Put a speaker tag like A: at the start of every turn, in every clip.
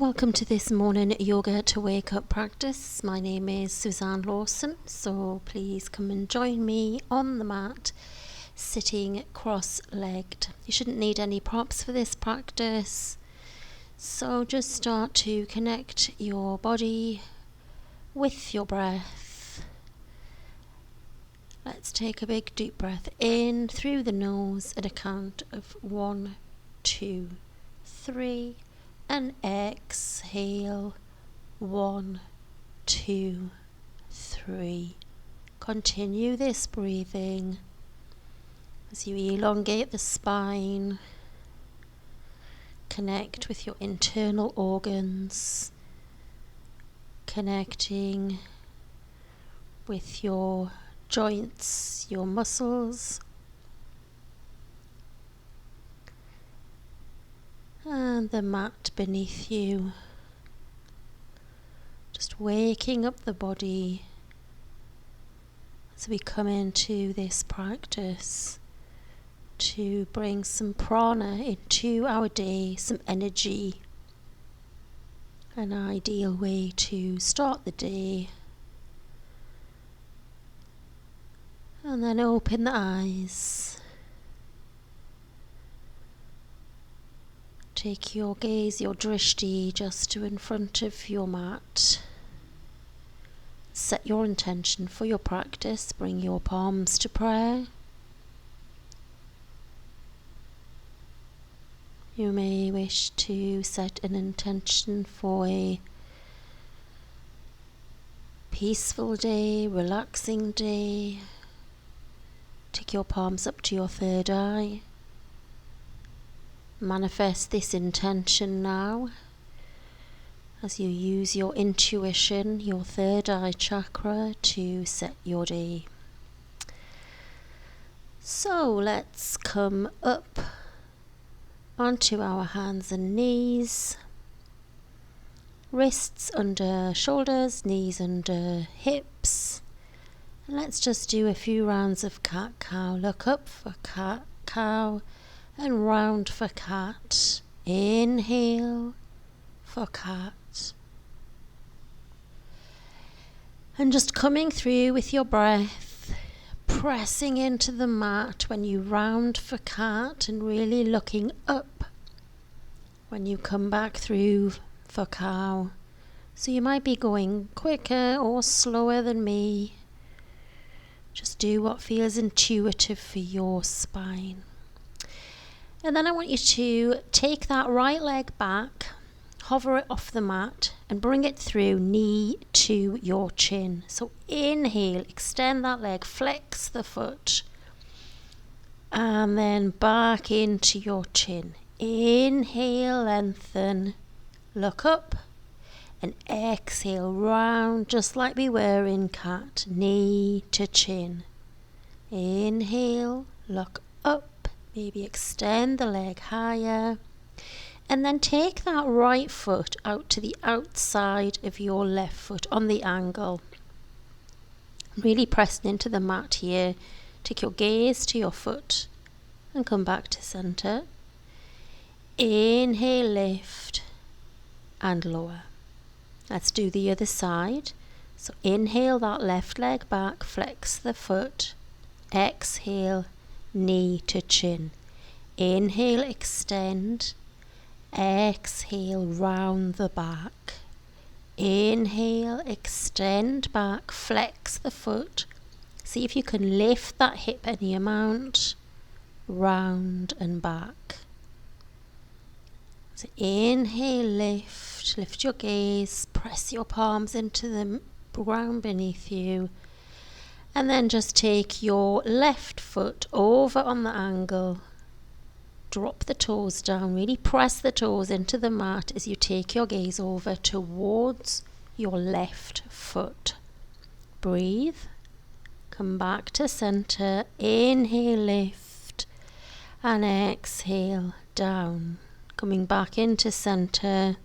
A: Welcome to this morning yoga to wake up practice. My name is Suzanne Lawson, so please come and join me on the mat, sitting cross-legged. You shouldn't need any props for this practice, so just start to connect your body with your breath. Let's take a big deep breath in through the nose at a count of 1, 2, 3. And exhale, 1, 2, 3. Continue this breathing as you elongate the spine, connect with your internal organs, connecting with your joints, your muscles, and the mat beneath you. Just waking up the body as we come into this practice to bring some prana into our day, some energy. An ideal way to start the day. And then open the eyes. Take your gaze, your drishti, just to in front of your mat. Set your intention for your practice. Bring your palms to prayer. You may wish to set an intention for a peaceful day, relaxing day. Take your palms up to your third eye. Manifest this intention now as you use your intuition, your third eye chakra, to set your day. So let's come up onto our hands and knees, wrists under shoulders, knees under hips. And let's just do a few rounds of cat-cow. Look up for cat-cow. And round for cat. Inhale for cat. And just coming through with your breath, pressing into the mat when you round for cat and really looking up when you come back through for cow. So you might be going quicker or slower than me. Just do what feels intuitive for your spine. And then I want you to take that right leg back, hover it off the mat, and bring it through knee to your chin. So inhale, extend that leg, flex the foot, and then back into your chin. Inhale, lengthen, look up, and exhale, round, just like we were in cat, knee to chin. Inhale, look up. Maybe extend the leg higher, and then take that right foot out to the outside of your left foot on the angle. Really pressing into the mat here. Take your gaze to your foot and come back to center. Inhale, lift and lower. Let's do the other side. So inhale that left leg back, flex the foot. Exhale, knee to chin. Inhale, extend. Exhale, round the back. Inhale, extend back, flex the foot. See if you can lift that hip any amount. Round and back. So inhale, lift your gaze, press your palms into the ground beneath you. And then just take your left foot over on the angle. Drop the toes down. Really press the toes into the mat as you take your gaze over towards your left foot. Breathe. Come back to center. Inhale, lift. And exhale, down. Coming back into center.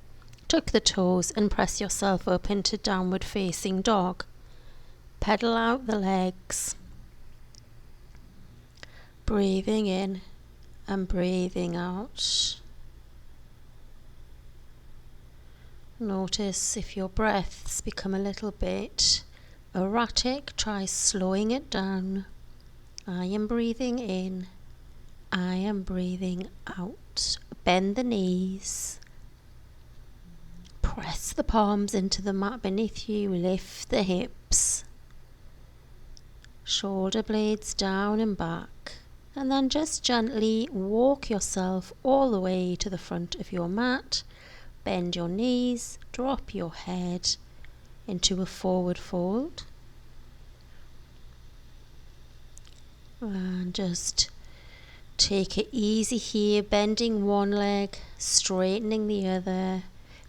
A: Tuck the toes and press yourself up into downward facing dog. Pedal out the legs, breathing in and breathing out. Notice if your breaths become a little bit erratic, try slowing it down. I am breathing in, I am breathing out. Bend the knees. Press the palms into the mat beneath you, lift the hips. Shoulder blades down and back. And then just gently walk yourself all the way to the front of your mat. Bend your knees, drop your head into a forward fold. And just take it easy here, bending one leg, straightening the other.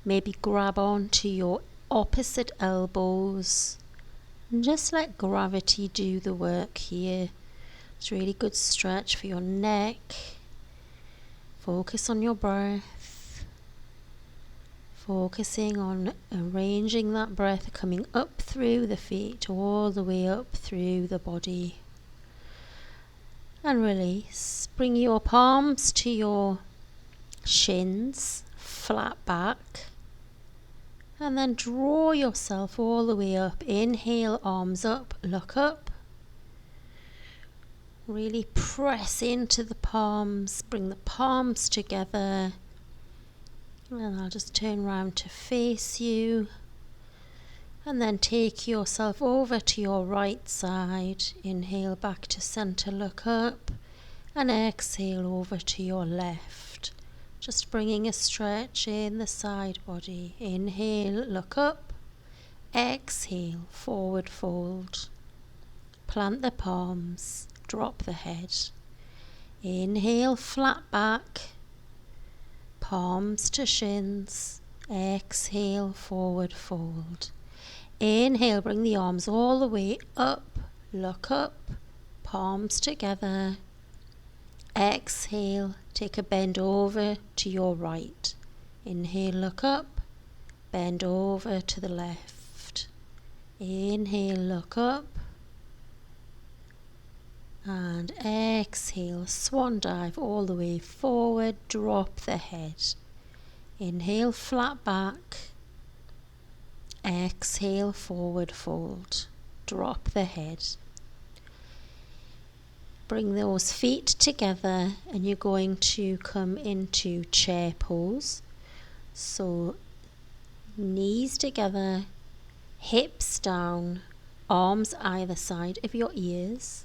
A: Maybe grab onto your opposite elbows and just let gravity do the work here. It's a really good stretch for your neck. Focus on your breath. Focusing on arranging that breath coming up through the feet, all the way up through the body. And release. Bring your palms to your shins, flat back. And then draw yourself all the way up. Inhale, arms up, look up. Really press into the palms. Bring the palms together. And I'll just turn around to face you. And then take yourself over to your right side. Inhale back to center, look up. And exhale over to your left. Just bringing a stretch in the side body. Inhale, look up. Exhale, forward fold. Plant the palms, drop the head. Inhale, flat back. Palms to shins. Exhale, forward fold. Inhale, bring the arms all the way up. Look up. Palms together. Exhale, take a bend over to your right. Inhale, look up. Bend over to the left. Inhale, look up. And exhale, swan dive all the way forward. Drop the head. Inhale, flat back. Exhale, forward fold. Drop the head. Bring those feet together and you're going to come into chair pose. So knees together, hips down, arms either side of your ears.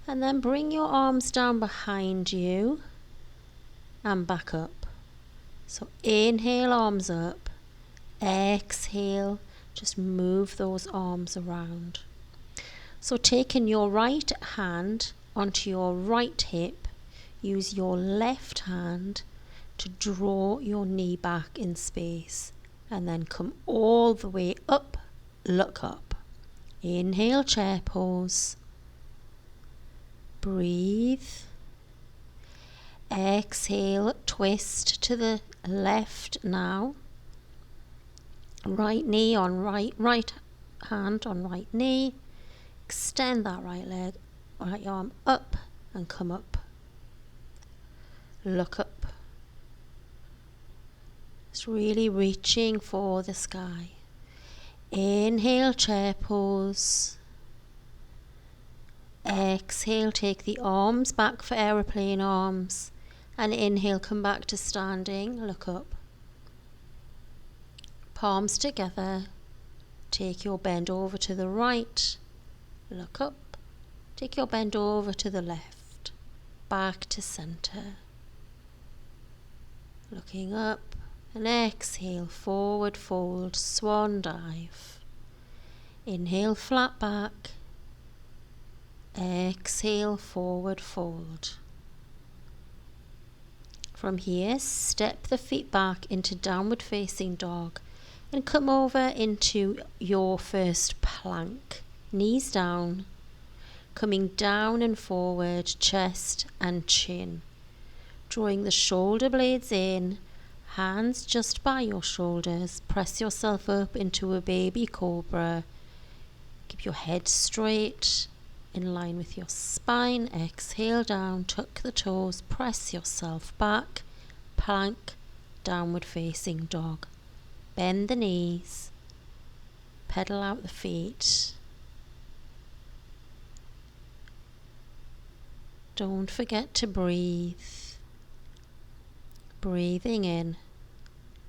A: And then bring your arms down behind you and back up. So inhale, arms up. Exhale, just move those arms around. So taking your right hand onto your right hip, use your left hand to draw your knee back in space and then come all the way up, look up. Inhale, chair pose. Breathe. Exhale, twist to the left now. Right knee on right hand on right knee. Extend that right leg, right arm up and come up. Look up. It's really reaching for the sky. Inhale, chair pose. Exhale, take the arms back for aeroplane arms. And inhale, come back to standing, look up. Palms together. Take your bend over to the right. Look up. Take your bend over to the left. Back to center. Looking up. And exhale, forward fold, swan dive. Inhale, flat back. Exhale, forward fold. From here, step the feet back into downward facing dog and come over into your first plank. Knees down, coming down and forward, chest and chin. Drawing the shoulder blades in, hands just by your shoulders. Press yourself up into a baby cobra. Keep your head straight, in line with your spine. Exhale down, tuck the toes, press yourself back. Plank, downward facing dog. Bend the knees. Pedal out the feet. Don't forget to breathe. Breathing in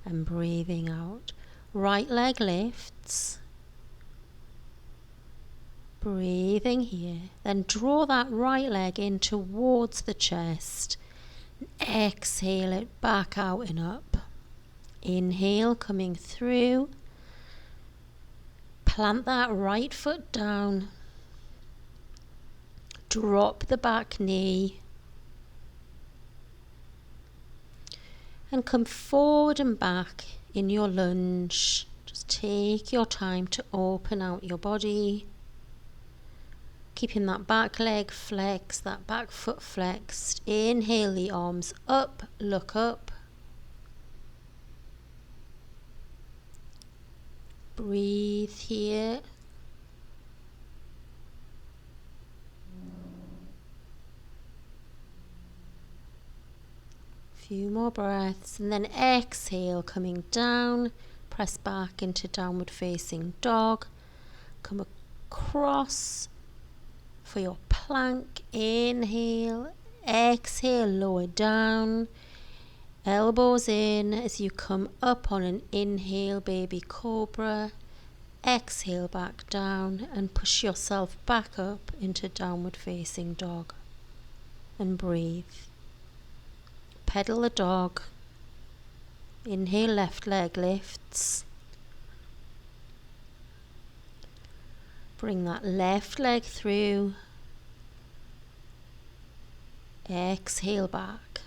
A: and breathing out. Right leg lifts. Breathing here. Then draw that right leg in towards the chest. Exhale it back out and up. Inhale, coming through. Plant that right foot down. Drop the back knee. And come forward and back in your lunge. Just take your time to open out your body. Keeping that back leg flexed, that back foot flexed. Inhale the arms up, look up. Breathe here. Few more breaths, and then exhale, coming down. Press back into downward facing dog. Come across for your plank. Inhale, exhale, lower down. Elbows in as you come up on an inhale, baby cobra. Exhale back down and push yourself back up into downward facing dog. And breathe. Pedal the dog. Inhale, left leg lifts. Bring that left leg through. Exhale back.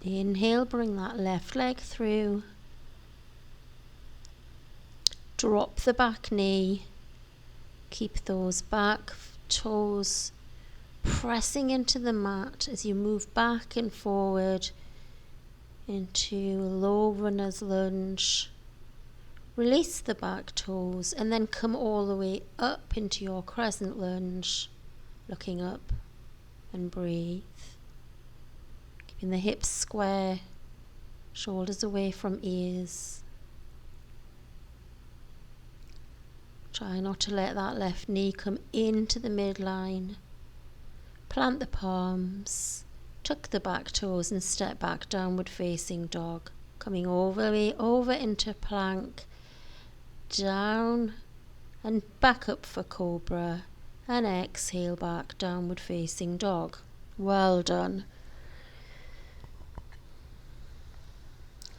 A: Inhale, bring that left leg through. Drop the back knee. Keep those back toes pressing into the mat as you move back and forward into a low runner's lunge. Release the back toes and then come all the way up into your crescent lunge, looking up, and breathe. Keeping the hips square, shoulders away from ears. Try not to let that left knee come into the midline. Plant the palms, tuck the back toes and step back, downward facing dog. Coming all the way over into plank, down and back up for cobra, and exhale back, downward facing dog. Well done.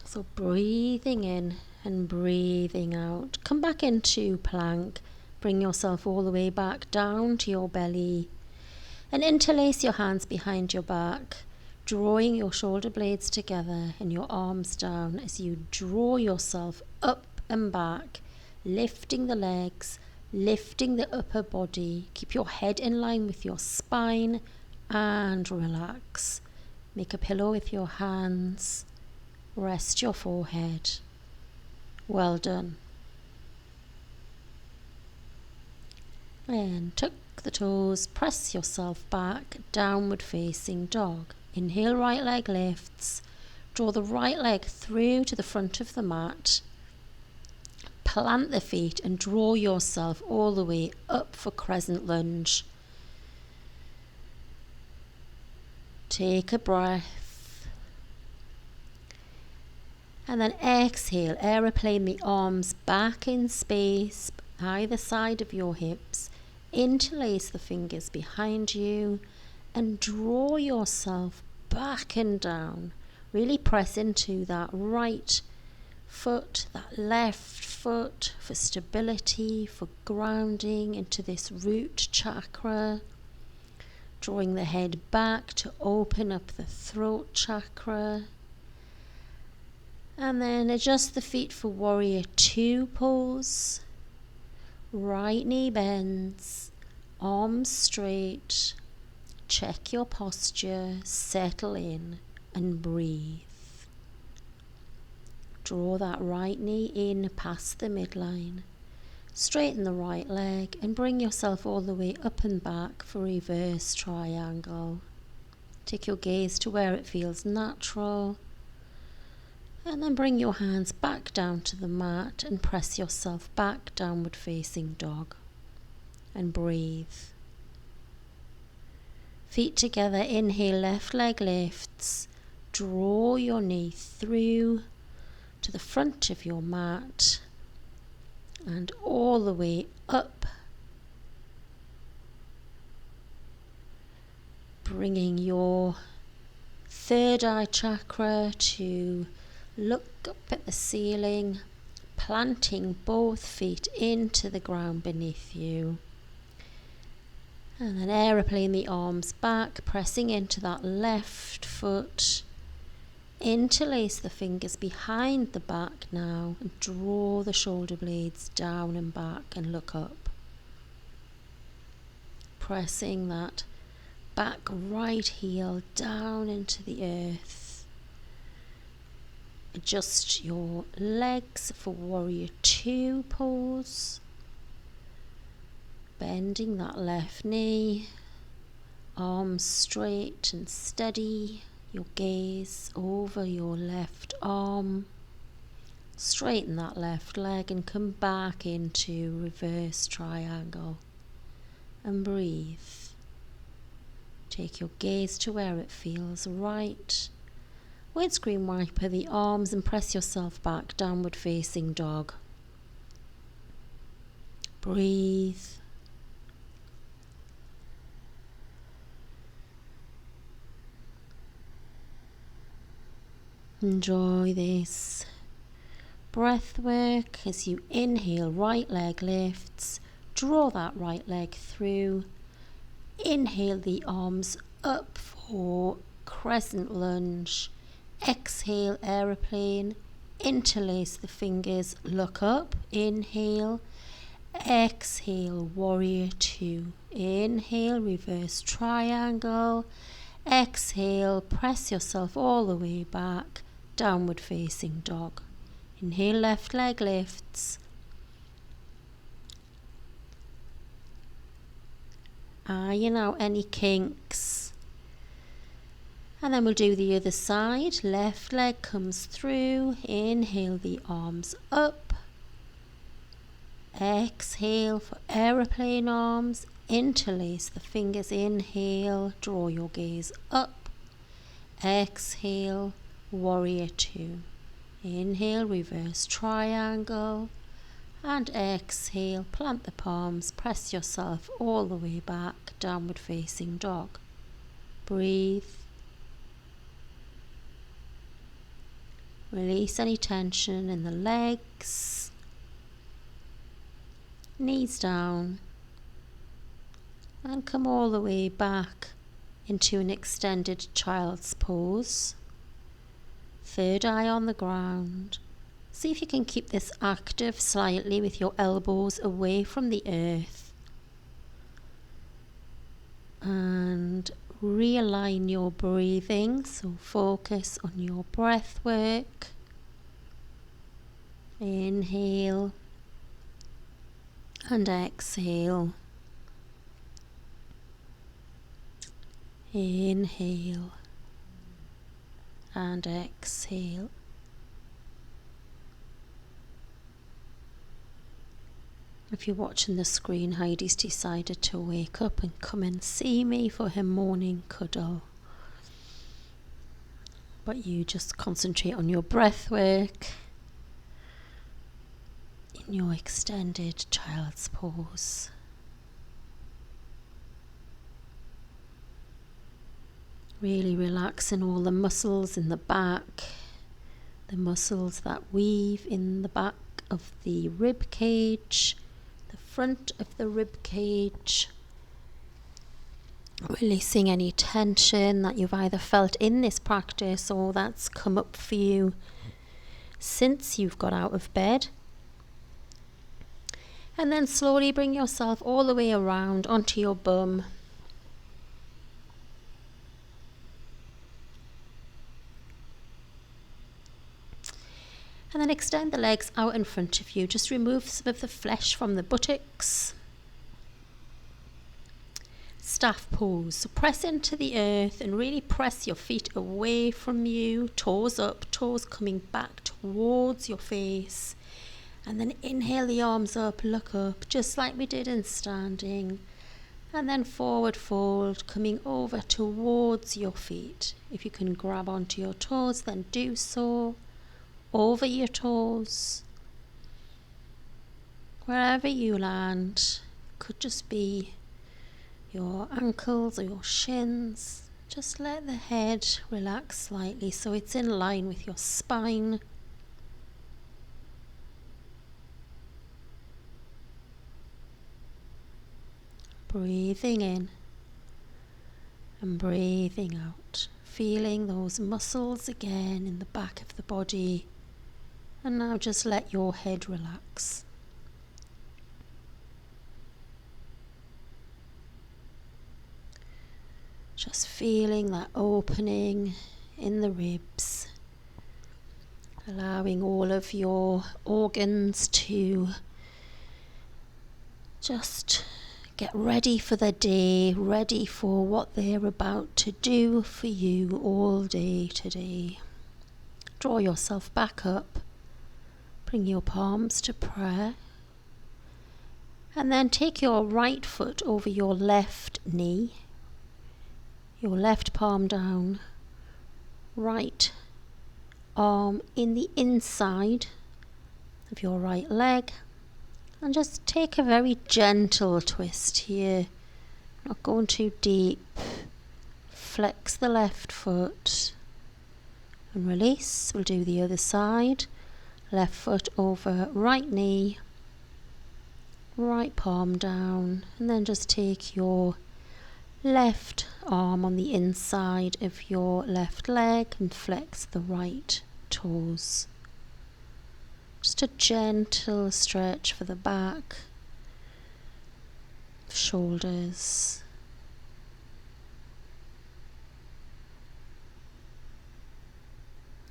A: So breathing in and breathing out. Come back into plank. Bring yourself all the way back down to your belly. And interlace your hands behind your back, drawing your shoulder blades together and your arms down as you draw yourself up and back, lifting the legs, lifting the upper body. Keep your head in line with your spine and relax. Make a pillow with your hands. Rest your forehead. Well done. And tuck the toes, press yourself back, downward facing dog. Inhale, right leg lifts. Draw the right leg through to the front of the mat. Plant the feet and draw yourself all the way up for crescent lunge. Take a breath. And then exhale, aeroplane the arms back in space, either side of your hips. Interlace the fingers behind you and draw yourself back and down. Really press into that right foot, that left foot for stability, for grounding into this root chakra. Drawing the head back to open up the throat chakra. And then adjust the feet for warrior two pose. Right knee bends, arms straight. Check your posture, settle in and breathe. Draw that right knee in past the midline. Straighten the right leg and bring yourself all the way up and back for reverse triangle. Take your gaze to where it feels natural. And then bring your hands back down to the mat and press yourself back, downward facing dog. And breathe. Feet together, inhale, left leg lifts. Draw your knee through to the front of your mat and all the way up. Bringing your third eye chakra to look up at the ceiling, planting both feet into the ground beneath you. And then aeroplane the arms back, pressing into that left foot. Interlace the fingers behind the back now and draw the shoulder blades down and back and look up. Pressing that back right heel down into the earth. Adjust your legs for warrior 2 pose. Bending that left knee, arms straight and steady, your gaze over your left arm. Straighten that left leg and come back into reverse triangle and breathe. Take your gaze to where it feels right. Windscreen wiper the arms and press yourself back, downward facing dog. Breathe. Enjoy this breath work as you inhale, right leg lifts, draw that right leg through, inhale the arms up for crescent lunge, exhale aeroplane, interlace the fingers, look up, inhale, exhale warrior 2, inhale reverse triangle, exhale press yourself all the way back, downward facing dog. Inhale, left leg lifts. Iron out any kinks. And then we'll do the other side. Left leg comes through. Inhale the arms up. Exhale for aeroplane arms. Interlace the fingers. Inhale, draw your gaze up. Exhale, warrior 2. Inhale, reverse triangle. And exhale, plant the palms, press yourself all the way back, downward facing dog. Breathe. Release any tension in the legs. Knees down. And come all the way back into an extended child's pose. Third eye on the ground. See if you can keep this active slightly with your elbows away from the earth. And realign your breathing, so focus on your breath work. Inhale and exhale. Inhale and exhale. If you're watching the screen, Heidi's decided to wake up and come and see me for her morning cuddle. But you just concentrate on your breath work in your extended child's pose. Really relaxing all the muscles in the back, the muscles that weave in the back of the rib cage, the front of the rib cage. Releasing any tension that you've either felt in this practice or that's come up for you since you've got out of bed. And then slowly bring yourself all the way around onto your bum. And then extend the legs out in front of you. Just remove some of the flesh from the buttocks. staff pose. So press into the earth and really press your feet away from you, toes up, toes coming back towards your face. And then inhale the arms up, look up, just like we did in standing. And then forward fold, coming over towards your feet. If you can grab onto your toes, then do so. Over your toes. Wherever you land, could just be your ankles or your shins. Just let the head relax slightly so it's in line with your spine. Breathing in and breathing out, feeling those muscles again in the back of the body. And now just let your head relax. Just feeling that opening in the ribs, allowing all of your organs to just get ready for the day, ready for what they're about to do for you all day today. Draw yourself back up, bring your palms to prayer, and then take your right foot over your left knee. Your left palm down, right arm in the inside of your right leg, and just take a very gentle twist here, not going too deep. Flex the left foot and release. We'll do the other side. Left foot over right knee, right palm down, and then just take your left arm on the inside of your left leg and flex the right toes. Just a gentle stretch for the back, shoulders.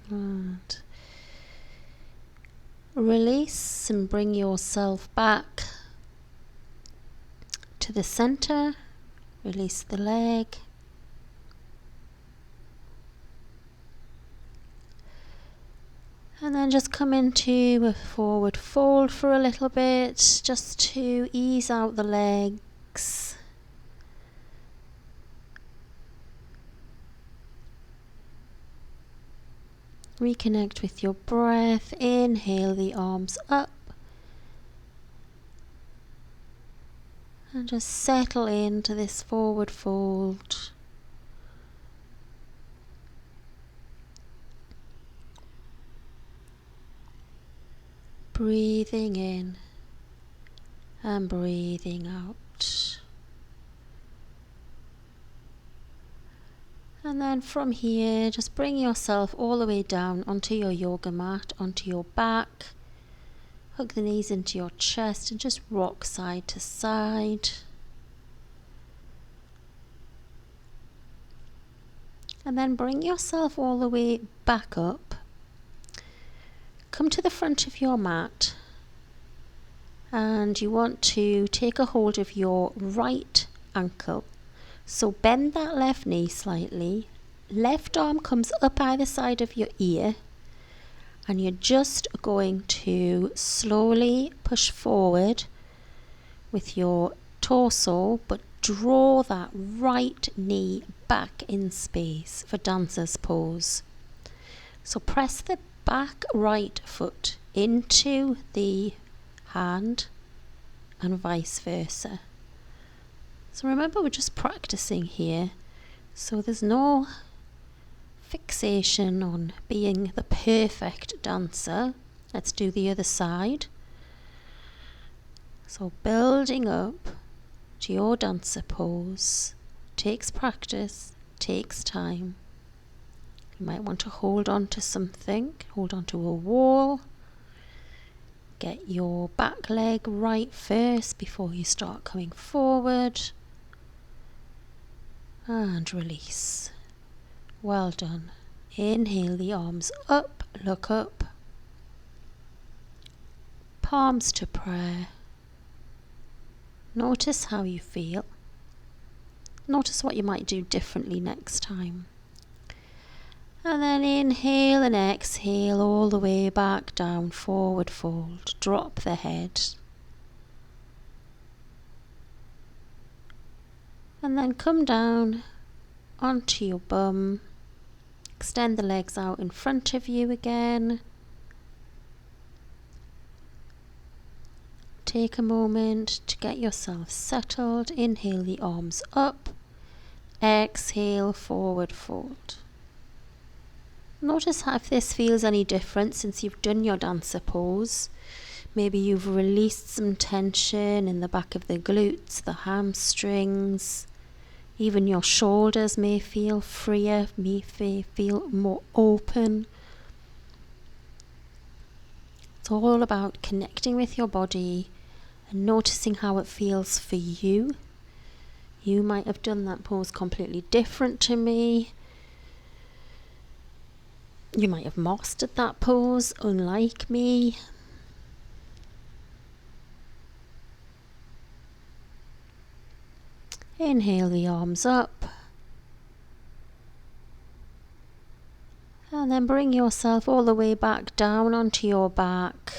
A: And release and bring yourself back to the center. Release the leg. And then just come into a forward fold for a little bit, just to ease out the legs. Reconnect with your breath. Inhale the arms up. And just settle into this forward fold. Breathing in and breathing out. And then from here, just bring yourself all the way down onto your yoga mat, onto your back. Hug the knees into your chest and just rock side to side. And then bring yourself all the way back up. Come to the front of your mat. And you want to take a hold of your right ankle. So bend that left knee slightly. Left arm comes up either side of your ear. And you're just going to slowly push forward with your torso, but draw that right knee back in space for dancer's pose. So press the back right foot into the hand and vice versa. So remember, we're just practicing here, so there's no fixation on being the perfect dancer. Let's do the other side. So building up to your dancer pose takes practice, takes time. You might want to hold on to something, hold on to a wall. Get your back leg right first before you start coming forward. And release. Well done. Inhale the arms up, look up. Palms to prayer. Notice how you feel. Notice what you might do differently next time. And then inhale and exhale all the way back down, forward fold. Drop the head. And then come down onto your bum. Extend the legs out in front of you again. Take a moment to get yourself settled. Inhale the arms up. Exhale, forward fold. Notice if this feels any different since you've done your dancer pose. Maybe you've released some tension in the back of the glutes, the hamstrings. Even your shoulders may feel freer, may feel more open. It's all about connecting with your body and noticing how it feels for you. You might have done that pose completely different to me. You might have mastered that pose, unlike me. Inhale the arms up. And then bring yourself all the way back down onto your back.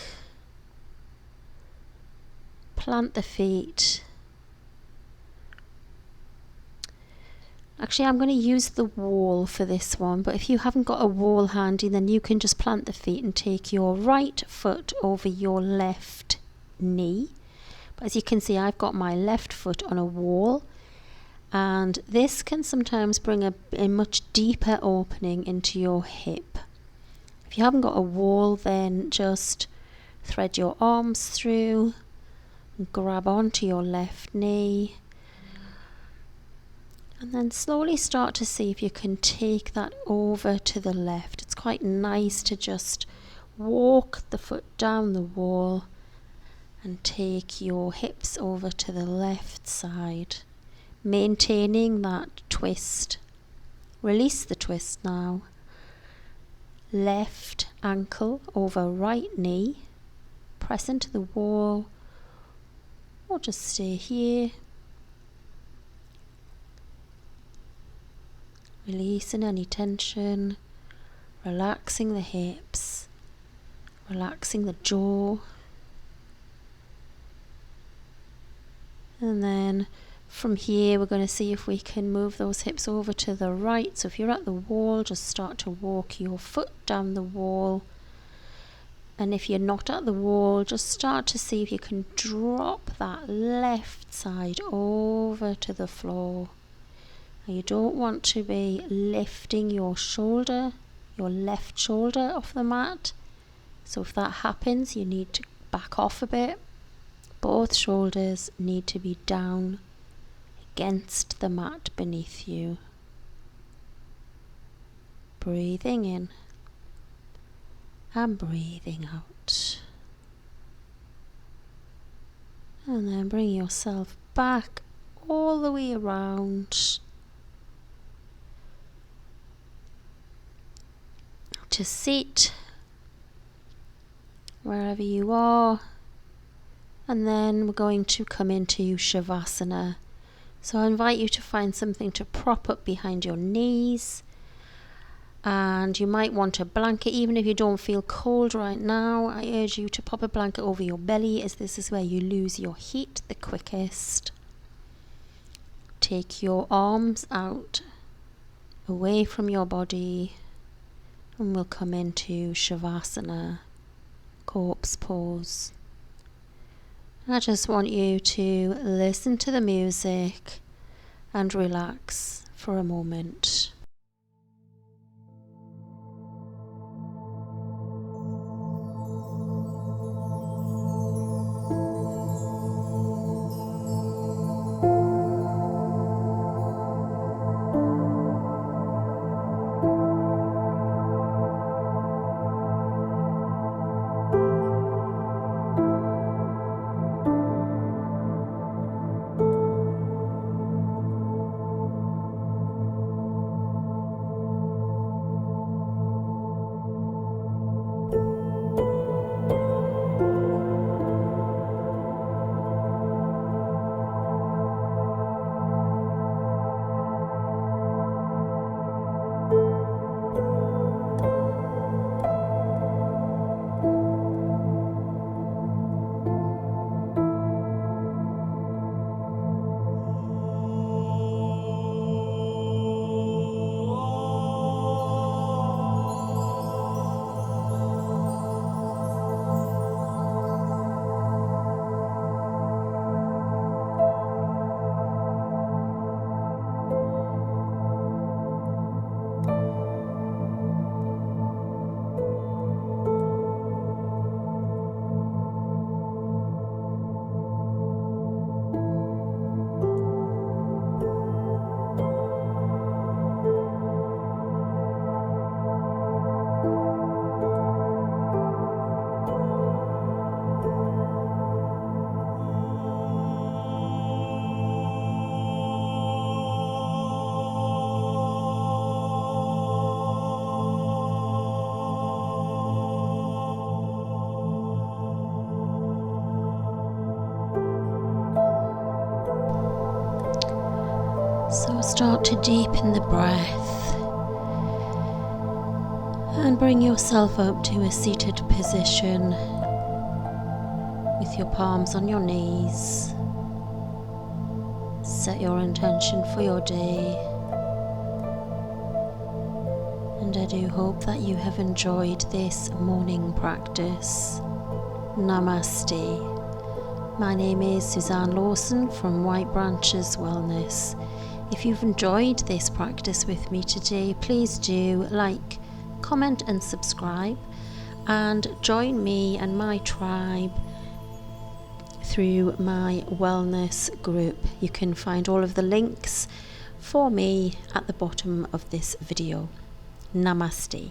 A: Plant the feet. Actually, I'm going to use the wall for this one, but if you haven't got a wall handy, then you can just plant the feet and take your right foot over your left knee. But as you can see, I've got my left foot on a wall, and this can sometimes bring a much deeper opening into your hip. If you haven't got a wall, then just thread your arms through and grab onto your left knee. And then slowly start to see if you can take that over to the left. It's quite nice to just walk the foot down the wall and take your hips over to the left side, maintaining that twist. Release the twist now. Left ankle over right knee. Press into the wall or just stay here. Releasing any tension, relaxing the hips, relaxing the jaw. And then from here we're going to see if we can move those hips over to the right. So if you're at the wall, just start to walk your foot down the wall. And if you're not at the wall, just start to see if you can drop that left side over to the floor. You don't want to be lifting your shoulder, your left shoulder off the mat. So if that happens, you need to back off a bit. Both shoulders need to be down against the mat beneath you. Breathing in and breathing out. And then bring yourself back all the way around to sit wherever you are, and then we're going to come into Shavasana. So I invite you to find something to prop up behind your knees, and you might want a blanket. Even if you don't feel cold right now, I urge you to pop a blanket over your belly, as this is where you lose your heat the quickest. Take your arms out away from your body, and we'll come into Shavasana, corpse pose. I just want you to listen to the music and relax for a moment. Start to deepen the breath and bring yourself up to a seated position with your palms on your knees. Set your intention for your day, and I do hope that you have enjoyed this morning practice. Namaste. My name is Suzanne Lawson from White Branches Wellness. If you've enjoyed this practice with me today, please do like, comment and subscribe, and join me and my tribe through my wellness group. You can find all of the links for me at the bottom of this video. Namaste.